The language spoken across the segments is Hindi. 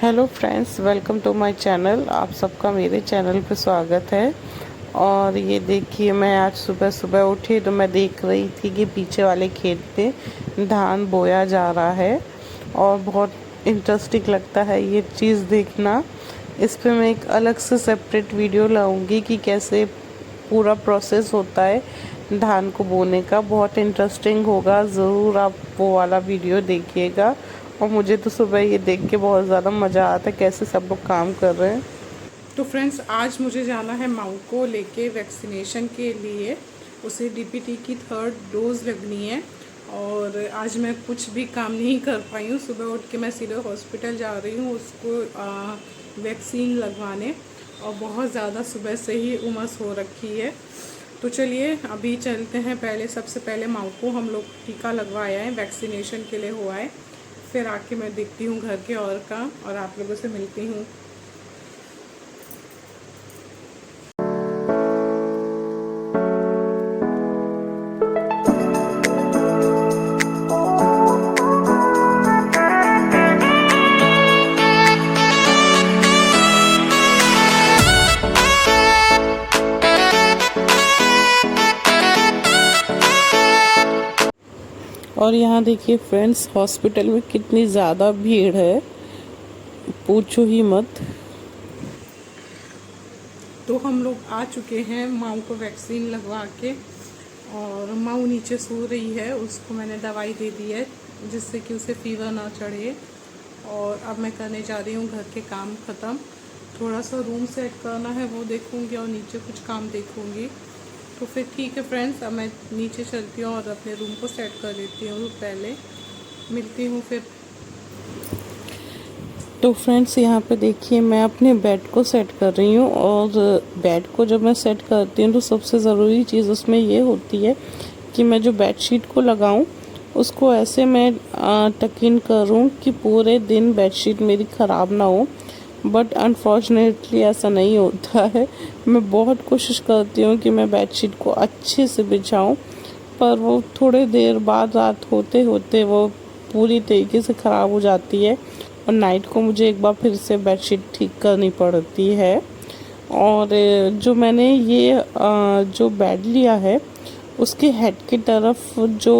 Hello friends, welcome to my channel. आप सबका मेरे चैनल पे स्वागत है। और ये देखिए, मैं आज सुबह सुबह उठी तो मैं देख रही थी कि पीछे वाले खेत पे धान बोया जा रहा है और बहुत इंटरेस्टिंग लगता है ये चीज़ देखना। इस पे मैं एक अलग से सेपरेट वीडियो लाऊंगी कि कैसे पूरा प्रोसेस होता है धान को बोने का। बहुत इंटरेस्टिंग होगा, ज़रूर आप वो वाला वीडियो देखिएगा। और मुझे तो सुबह ये देख के बहुत ज़्यादा मज़ा आता है कैसे सब लोग काम कर रहे हैं। तो फ्रेंड्स, आज मुझे जाना है माऊ को लेके वैक्सीनेशन के लिए। उसे डीपीटी की 3rd डोज लगनी है और आज मैं कुछ भी काम नहीं कर पाई हूँ। सुबह उठ के मैं सीधे हॉस्पिटल जा रही हूँ उसको वैक्सीन लगवाने, और बहुत ज़्यादा सुबह से ही उमस हो रखी है। तो चलिए अभी चलते हैं। सबसे पहले माऊ को हम लोग टीका लगवाया है, वैक्सीनेशन के लिए हुआ है। फिर आके मैं देखती हूँ घर के और काम और आप लोगों से मिलती हूँ। और यहाँ देखिए फ्रेंड्स, हॉस्पिटल में कितनी ज़्यादा भीड़ है, पूछो ही मत। तो हम लोग आ चुके हैं माऊ को वैक्सीन लगवा के, और माऊ नीचे सो रही है। उसको मैंने दवाई दे दी है जिससे कि उसे फीवर ना चढ़े। और अब मैं करने जा रही हूँ घर के काम ख़त्म। थोड़ा सा रूम सेट करना है वो देखूँगी, और नीचे कुछ काम देखूँगी। तो फिर ठीक है फ्रेंड्स, अब मैं नीचे चलती हूँ और अपने रूम को सेट कर लेती हूँ। पहले मिलती हूँ फिर। तो फ्रेंड्स, यहाँ पे देखिए मैं अपने बेड को सेट कर रही हूँ। और बेड को जब मैं सेट करती हूँ तो सबसे ज़रूरी चीज़ उसमें ये होती है कि मैं जो बेडशीट को लगाऊँ उसको ऐसे मैं टक इन करूँ कि पूरे दिन बेडशीट मेरी ख़राब ना हो। बट अनफॉर्चुनेटली ऐसा नहीं होता है। मैं बहुत कोशिश करती हूँ कि मैं बेडशीट को अच्छे से बिछाऊँ, पर वो थोड़े देर बाद, रात होते होते वो पूरी तरीके से ख़राब हो जाती है और नाइट को मुझे एक बार फिर से बेडशीट ठीक करनी पड़ती है। और जो मैंने ये जो बेड लिया है उसके हेड की तरफ जो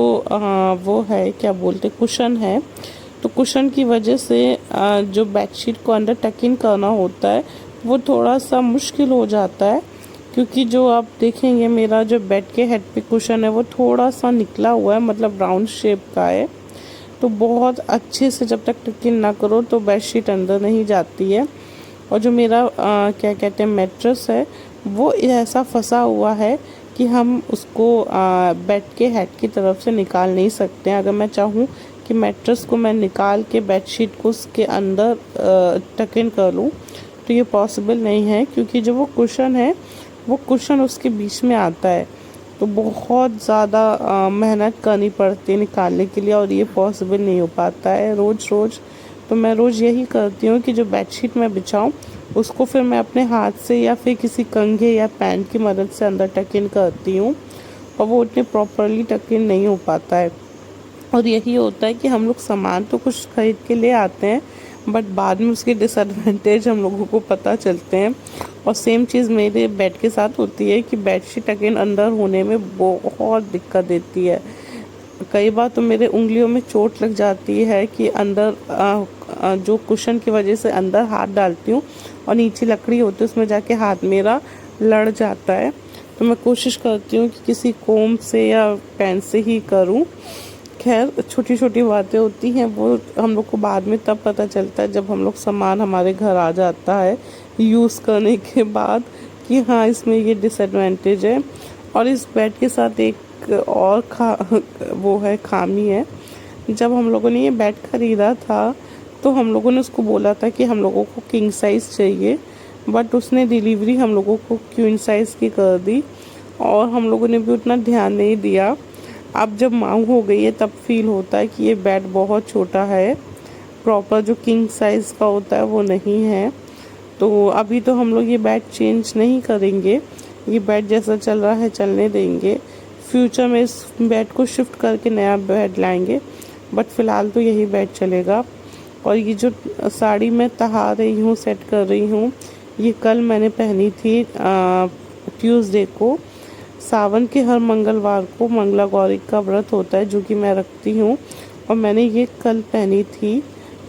वो है, क्या बोलते, कुशन है। तो कुशन की वजह से जो बेडशीट को अंदर टक इन करना होता है वो थोड़ा सा मुश्किल हो जाता है, क्योंकि जो आप देखेंगे मेरा जो बेड के हेड पे कुशन है वो थोड़ा सा निकला हुआ है, मतलब राउंड शेप का है। तो बहुत अच्छे से जब तक टक इन ना करो तो बेडशीट अंदर नहीं जाती है। और जो मेरा क्या कहते हैं मैट्रेस है वो ऐसा फंसा हुआ है कि हम उसको बेड के हेड की तरफ से निकाल नहीं सकते हैं। अगर मैं चाहूँ कि मैट्रेस को मैं निकाल के बेडशीट को उसके अंदर टक इन कर लूँ तो ये पॉसिबल नहीं है, क्योंकि जो वो कुशन है वो कुशन उसके बीच में आता है। तो बहुत ज़्यादा मेहनत करनी पड़ती है निकालने के लिए, और ये पॉसिबल नहीं हो पाता है रोज़ रोज़। तो मैं रोज़ यही करती हूँ कि जो बेडशीट मैं बिछाऊँ उसको फिर मैं अपने हाथ से या फिर किसी कंघे या पैन की मदद से अंदर टक इन करती हूँ, और वो उतने प्रॉपरली टक इन नहीं हो पाता है। और यही होता है कि हम लोग सामान तो कुछ खरीद के ले आते हैं, बट बाद में उसके डिसएडवांटेज हम लोगों को पता चलते हैं। और सेम चीज़ मेरे बेड के साथ होती है कि बेडशीट अगेन अंदर होने में बहुत दिक्कत देती है। कई बार तो मेरे उंगलियों में चोट लग जाती है कि अंदर जो कुशन की वजह से अंदर हाथ डालती हूँ और नीचे लकड़ी होती है उसमें जाके हाथ मेरा लड़ जाता है। तो मैं कोशिश करती हूँ कि किसी कोम से या पेन से ही करूँ। खैर, छोटी छोटी बातें होती हैं, वो हम लोग को बाद में तब पता चलता है जब हम लोग सामान हमारे घर आ जाता है यूज़ करने के बाद, कि हाँ इसमें ये डिसएडवांटेज है। और इस बेड के साथ एक और वो है, खामी है। जब हम लोगों ने ये बेड ख़रीदा था तो हम लोगों ने उसको बोला था कि हम लोगों को किंग साइज़ चाहिए, बट उसने डिलीवरी हम लोगों को क्वीन साइज़ की कर दी, और हम लोगों ने भी उतना ध्यान नहीं दिया। अब जब मांग हो गई है तब फील होता है कि ये बेड बहुत छोटा है, प्रॉपर जो किंग साइज़ का होता है वो नहीं है। तो अभी तो हम लोग ये बेड चेंज नहीं करेंगे, ये बेड जैसा चल रहा है चलने देंगे। फ्यूचर में इस बेड को शिफ्ट करके नया बेड लाएंगे, बट फ़िलहाल तो यही बेड चलेगा। और ये जो साड़ी मैं तहा रही हूँ, सेट कर रही हूँ, ये कल मैंने पहनी थी ट्यूसडे को। सावन के हर मंगलवार को मंगला गौरी का व्रत होता है जो कि मैं रखती हूँ, और मैंने ये कल पहनी थी।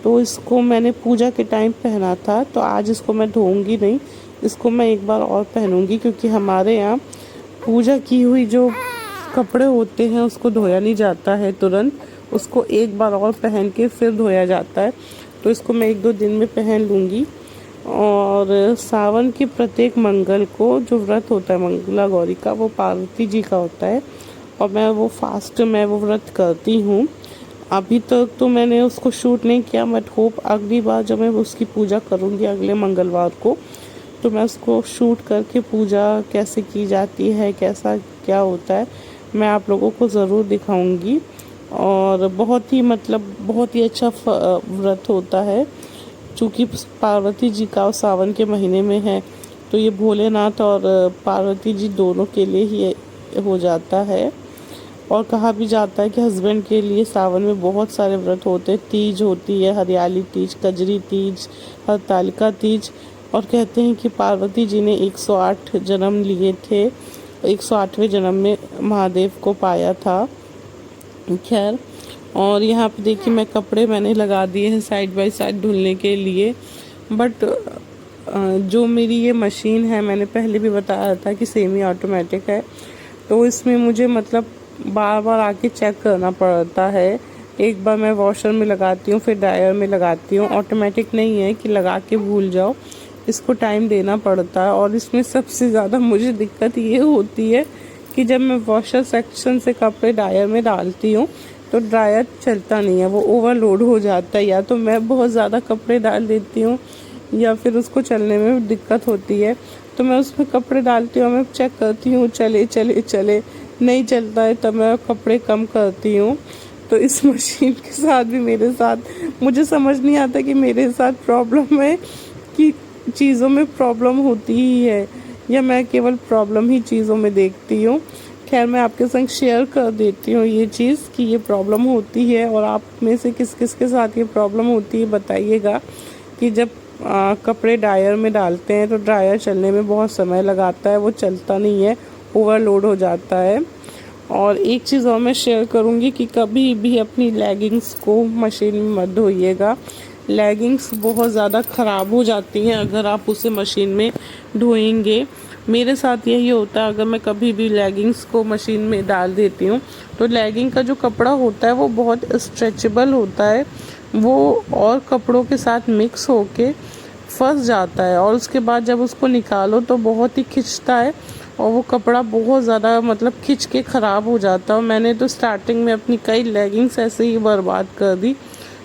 तो इसको मैंने पूजा के टाइम पहना था, तो आज इसको मैं धोऊंगी नहीं, इसको मैं एक बार और पहनूंगी, क्योंकि हमारे यहाँ पूजा की हुई जो कपड़े होते हैं उसको धोया नहीं जाता है तुरंत, उसको एक बार और पहन के फिर धोया जाता है। तो इसको मैं 1-2 दिन में पहन लूँगी। और सावन के प्रत्येक मंगल को जो व्रत होता है मंगला गौरी का, वो पार्वती जी का होता है, और मैं वो व्रत करती हूँ। अभी तक तो मैंने उसको शूट नहीं किया, बट होप अगली बार जब मैं उसकी पूजा करूँगी अगले मंगलवार को, तो मैं उसको शूट करके पूजा कैसे की जाती है, कैसा क्या होता है, मैं आप लोगों को ज़रूर दिखाऊंगी। और बहुत ही अच्छा व्रत होता है, चूँकि पार्वती जी का सावन के महीने में है, तो ये भोलेनाथ और पार्वती जी दोनों के लिए ही हो जाता है। और कहा भी जाता है कि हस्बैंड के लिए सावन में बहुत सारे व्रत होते हैं। तीज होती है, हरियाली तीज, कजरी तीज, हरतालिका तीज, और कहते हैं कि पार्वती जी ने 108 जन्म लिए थे, 108वें जन्म में महादेव को पाया था। खैर, और यहाँ पे देखिए मैं कपड़े मैंने लगा दिए हैं साइड बाय साइड धुलने के लिए। बट जो मेरी ये मशीन है, मैंने पहले भी बताया था कि सेमी ऑटोमेटिक है, तो इसमें मुझे बार बार आके चेक करना पड़ता है। एक बार मैं वॉशर में लगाती हूँ, फिर ड्रायर में लगाती हूँ। ऑटोमेटिक नहीं है कि लगा के भूल जाओ, इसको टाइम देना पड़ता है। और इसमें सबसे ज़्यादा मुझे दिक्कत ये होती है कि जब मैं वॉशर सेक्शन से कपड़े ड्रायर में डालती हूँ तो ड्रायर चलता नहीं है, वो ओवरलोड हो जाता है। या तो मैं बहुत ज़्यादा कपड़े डाल देती हूँ या फिर उसको चलने में दिक्कत होती है। तो मैं उसमें कपड़े डालती हूँ, मैं चेक करती हूँ चले चले चले, नहीं चलता है तब मैं कपड़े कम करती हूँ। तो इस मशीन के साथ भी मेरे साथ मुझे समझ नहीं आता कि मेरे साथ प्रॉब्लम है कि चीज़ों में प्रॉब्लम होती ही है, या मैं केवल प्रॉब्लम ही चीज़ों में देखती हूँ। खैर, मैं आपके संग शेयर कर देती हूँ ये चीज़ कि ये प्रॉब्लम होती है, और आप में से किस किस के साथ ये प्रॉब्लम होती है बताइएगा। कि जब कपड़े ड्रायर में डालते हैं तो ड्रायर चलने में बहुत समय लगाता है, वो चलता नहीं है, ओवरलोड हो जाता है। और एक चीज़ और मैं शेयर करूँगी कि कभी भी अपनी लेगिंग्स को मशीन में मत धोइएगा। लेगिंग्स बहुत ज़्यादा ख़राब हो जाती हैं अगर आप उसे मशीन में धोएंगे। मेरे साथ यही होता है, अगर मैं कभी भी लेगिंग्स को मशीन में डाल देती हूँ तो लेगिंग का जो कपड़ा होता है वो बहुत स्ट्रेचेबल होता है, वो और कपड़ों के साथ मिक्स होके फंस जाता है, और उसके बाद जब उसको निकालो तो बहुत ही खिंचता है, और वो कपड़ा बहुत ज़्यादा खिंच के ख़राब हो जाता है। मैंने तो स्टार्टिंग में अपनी कई लेगिंग्स ऐसे ही बर्बाद कर दी।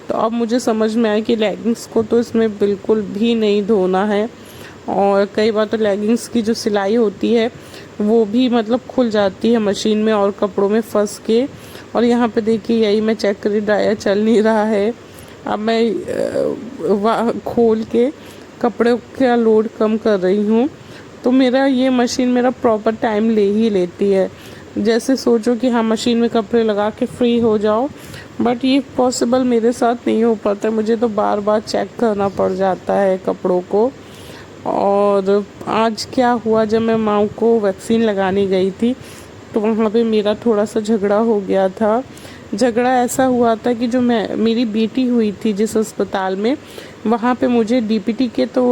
तो अब मुझे समझ में आया कि लेगिंग्स को तो इसमें बिल्कुल भी नहीं धोना है। और कई बार तो लेगिंग्स की जो सिलाई होती है वो भी खुल जाती है मशीन में और कपड़ों में फंस के। और यहाँ पे देखिए, यही मैं चेक करी, ड्रायर चल नहीं रहा है। अब मैं खोल के कपड़े का लोड कम कर रही हूँ, तो ये मशीन मेरा प्रॉपर टाइम ले ही लेती है। जैसे सोचो कि हाँ, मशीन में कपड़े लगा के फ्री हो जाओ, बट ये पॉसिबल मेरे साथ नहीं हो पाता, मुझे तो बार बार चेक करना पड़ जाता है कपड़ों को। और आज क्या हुआ, जब मैं माँ को वैक्सीन लगाने गई थी तो वहाँ पे मेरा थोड़ा सा झगड़ा हो गया था। झगड़ा ऐसा हुआ था कि जो मेरी बेटी हुई थी जिस अस्पताल में, वहाँ पे मुझे डीपीटी के तो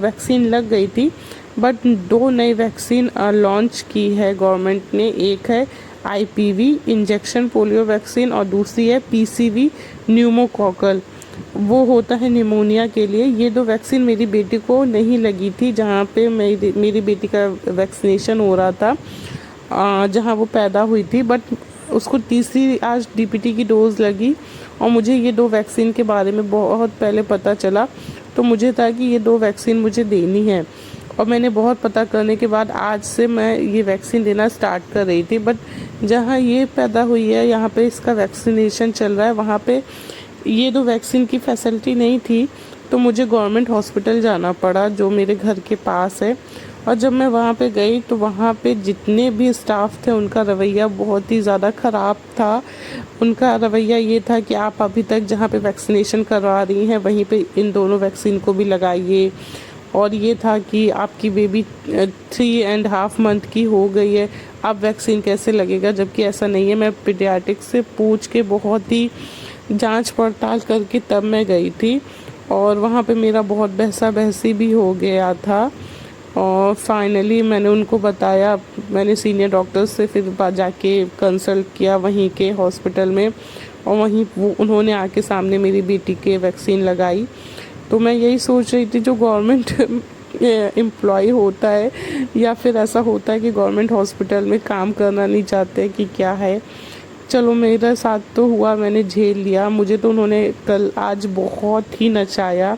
वैक्सीन लग गई थी, बट 2 नई वैक्सीन लॉन्च की है गवर्नमेंट ने। एक है आईपीवी इंजेक्शन पोलियो वैक्सीन, और दूसरी है पीसीवी न्यूमोकॉकल, वो होता है निमोनिया के लिए। ये 2 वैक्सीन मेरी बेटी को नहीं लगी थी जहाँ पे मेरी बेटी का वैक्सीनेशन हो रहा था, जहाँ वो पैदा हुई थी, बट उसको तीसरी आज डीपीटी की डोज लगी। और मुझे ये 2 वैक्सीन के बारे में बहुत पहले पता चला, तो मुझे था कि ये 2 वैक्सीन मुझे देनी है। और मैंने बहुत पता करने के बाद आज से मैं ये वैक्सीन देना स्टार्ट कर रही थी। बट जहाँ ये पैदा हुई है, यहाँ पे इसका वैक्सीनेशन चल रहा है, वहाँ पे ये 2 वैक्सीन की फैसिलिटी नहीं थी, तो मुझे गवर्नमेंट हॉस्पिटल जाना पड़ा जो मेरे घर के पास है। और जब मैं वहाँ पे गई तो वहाँ पे जितने भी स्टाफ थे उनका रवैया बहुत ही ज़्यादा ख़राब था। उनका रवैया ये था कि आप अभी तक जहाँ पे वैक्सीनेशन करवा रही हैं वहीं पे इन दोनों वैक्सीन को भी लगाइए। और ये था कि आपकी बेबी 3.5 मंथ की हो गई है, अब वैक्सीन कैसे लगेगा, जबकि ऐसा नहीं है। मैं पीडियाट्रिक्स से पूछ के बहुत ही जांच पड़ताल करके तब मैं गई थी और वहाँ पे मेरा बहुत बहसा बहसी भी हो गया था। और फाइनली मैंने उनको बताया, मैंने सीनियर डॉक्टर से फिर जाके कंसल्ट किया वहीं के हॉस्पिटल में, और वहीं वो उन्होंने आके सामने मेरी बेटी के वैक्सीन लगाई। तो मैं यही सोच रही थी, जो गवर्नमेंट एम्प्लॉय होता है या फिर ऐसा होता है कि गवर्नमेंट हॉस्पिटल में काम करना नहीं चाहते कि क्या है। चलो मेरे साथ तो हुआ, मैंने झेल लिया। मुझे तो उन्होंने कल आज बहुत ही नचाया,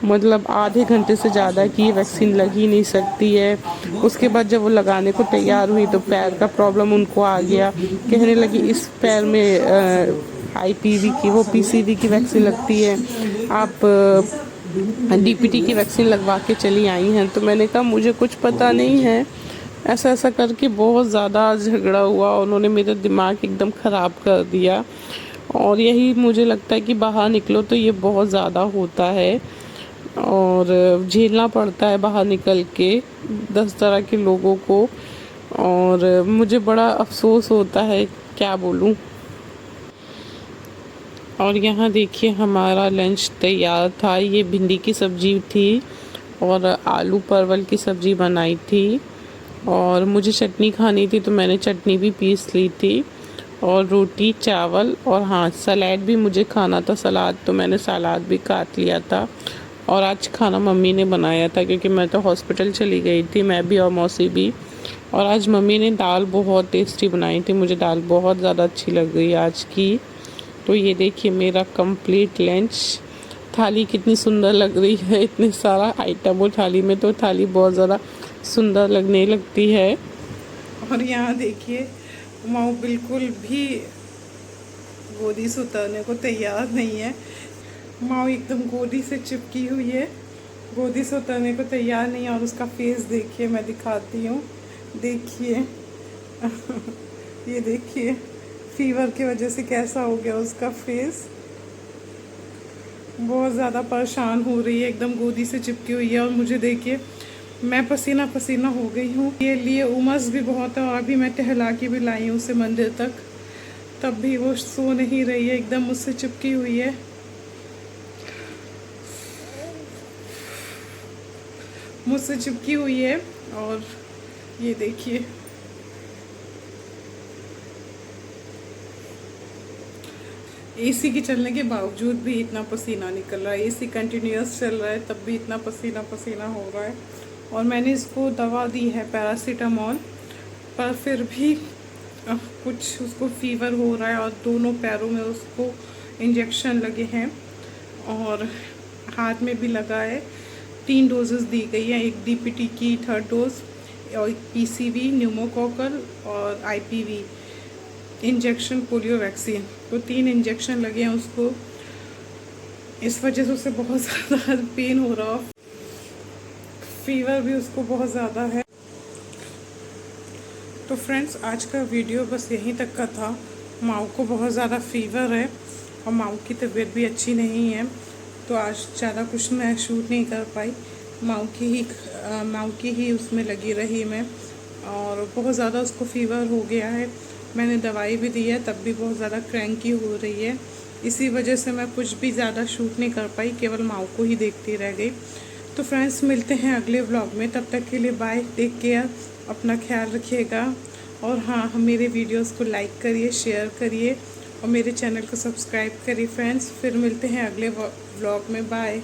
मतलब आधे घंटे से ज़्यादा की वैक्सीन लग ही नहीं सकती है। उसके बाद जब वो लगाने को तैयार हुई तो पैर का प्रॉब्लम उनको आ गया, कहने लगी इस पैर में आईपीवी की वो पीसीवी की वैक्सीन लगती है, आप डीपीटी की वैक्सीन लगवा के चली आई हैं। तो मैंने कहा मुझे कुछ पता नहीं है। ऐसा ऐसा करके बहुत ज़्यादा झगड़ा हुआ, उन्होंने मेरा दिमाग एकदम ख़राब कर दिया। और यही मुझे लगता है कि बाहर निकलो तो ये बहुत ज़्यादा होता है और झेलना पड़ता है बाहर निकल के 10 तरह के लोगों को। और मुझे बड़ा अफसोस होता है, क्या बोलूँ। और यहाँ देखिए हमारा लंच तैयार था। ये भिंडी की सब्ज़ी थी और आलू परवल की सब्ज़ी बनाई थी, और मुझे चटनी खानी थी तो मैंने चटनी भी पीस ली थी, और रोटी चावल, और हाँ सलाद भी मुझे खाना था। सलाद तो मैंने सलाद भी काट लिया था। और आज खाना मम्मी ने बनाया था क्योंकि मैं तो हॉस्पिटल चली गई थी, मैं भी और मौसी भी। और आज मम्मी ने दाल बहुत टेस्टी बनाई थी, मुझे दाल बहुत ज़्यादा अच्छी लग गई आज की। तो ये देखिए मेरा कंप्लीट लंच। थाली कितनी सुंदर लग रही है, इतने सारा आइटम हो थाली में, तो थाली बहुत ज़्यादा सुंदर लगने लगती है। और यहाँ देखिए माऊ बिल्कुल भी गोदी से उतरने को तैयार नहीं है। माऊ एकदम गोदी से चिपकी हुई है, गोदी से उतरने को तैयार नहीं है। और उसका फेस देखिए, मैं दिखाती हूँ, देखिए ये देखिए फीवर की वजह से कैसा हो गया उसका फेस। बहुत ज़्यादा परेशान हो रही है, एकदम गोदी से चिपकी हुई है। और मुझे देखिए मैं पसीना पसीना हो गई हूँ, ये लिए उमस भी बहुत है। और अभी मैं टहला के भी लाई हूँ उसे मंदिर तक, तब भी वो सो नहीं रही है, एकदम मुझसे चिपकी हुई है। मुझसे चिपकी हुई है। और ये देखिए एसी के चलने के बावजूद भी इतना पसीना निकल रहा है, एसी कंटिन्यूस चल रहा है तब भी इतना पसीना पसीना हो रहा है। और मैंने इसको दवा दी है पैरासीटामोल, पर फिर भी कुछ उसको फीवर हो रहा है। और दोनों पैरों में उसको इंजेक्शन लगे हैं और हाथ में भी लगा है। 3 डोजेस दी गई हैं, एक डीपीटी की 3rd डोज और एक पीसीवी न्यूमोकोकल और आईपीवी इंजेक्शन पोलियो वैक्सीन। तो 3 इंजेक्शन लगे हैं उसको, इस वजह से उसे बहुत ज़्यादा पेन हो रहा, फीवर भी उसको बहुत ज़्यादा है। तो फ्रेंड्स आज का वीडियो बस यहीं तक का था। माऊ को बहुत ज़्यादा फीवर है और माऊ की तबीयत भी अच्छी नहीं है, तो आज ज़्यादा कुछ मैं शूट नहीं कर पाई। माऊ की ही उसमें लगी रही मैं, और बहुत ज़्यादा उसको फीवर हो गया है। मैंने दवाई भी दी है, तब भी बहुत ज़्यादा क्रैंकी हो रही है। इसी वजह से मैं कुछ भी ज़्यादा शूट नहीं कर पाई, केवल माऊ को ही देखती रह गई। तो फ्रेंड्स मिलते हैं अगले व्लॉग में, तब तक के लिए बाय, टेक केयर, अपना ख्याल रखिएगा। और हाँ, मेरे वीडियोस को लाइक करिए, शेयर करिए और मेरे चैनल को सब्सक्राइब करिए फ्रेंड्स। फिर मिलते हैं अगले व्लॉग में, बाय।